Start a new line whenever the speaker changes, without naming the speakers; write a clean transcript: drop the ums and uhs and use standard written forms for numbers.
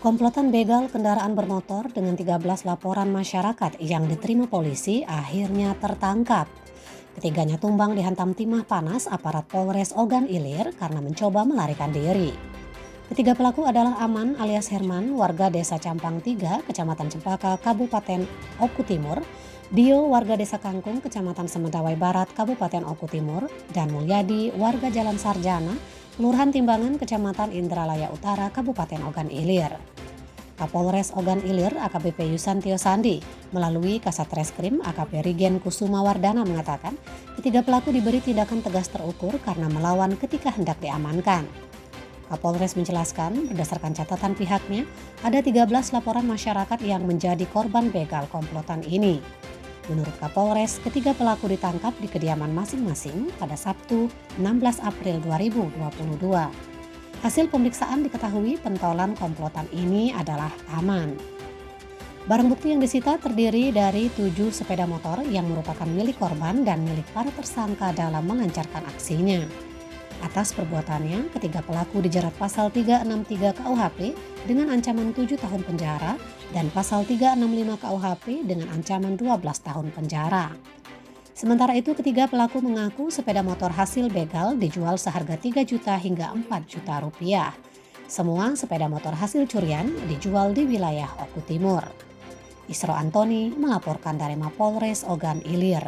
Komplotan begal kendaraan bermotor dengan 13 laporan masyarakat yang diterima polisi akhirnya tertangkap. Ketiganya tumbang dihantam timah panas aparat Polres Ogan Ilir karena mencoba melarikan diri. Ketiga pelaku adalah Aman alias Herman, warga desa Campang 3, Kecamatan Cempaka, Kabupaten Oku Timur, Dio, warga desa Kangkung, Kecamatan Semedawai Barat, Kabupaten Oku Timur, dan Mulyadi, warga Jalan Sarjana, Kelurahan Timbangan, Kecamatan Indralaya Utara, Kabupaten Ogan Ilir. Kapolres Ogan Ilir AKBP Yusantio Sandi melalui Kasat Reskrim AKP Rigen Kusuma Wardana mengatakan ketiga pelaku diberi tindakan tegas terukur karena melawan ketika hendak diamankan. Kapolres menjelaskan berdasarkan catatan pihaknya ada 13 laporan masyarakat yang menjadi korban begal komplotan ini. Menurut Kapolres, ketiga pelaku ditangkap di kediaman masing-masing pada Sabtu 16 April 2022. Hasil pemeriksaan diketahui pentolan komplotan ini adalah aman. Barang bukti yang disita terdiri dari 7 sepeda motor yang merupakan milik korban dan milik para tersangka dalam melancarkan aksinya. Atas perbuatannya, ketiga pelaku dijerat pasal 363 KUHP dengan ancaman 7 tahun penjara dan pasal 365 KUHP dengan ancaman 12 tahun penjara. Sementara itu ketiga pelaku mengaku sepeda motor hasil begal dijual seharga 3 juta hingga 4 juta rupiah. Semua sepeda motor hasil curian dijual di wilayah Oku Timur. Isro Antoni melaporkan dari Mapolres Ogan Ilir.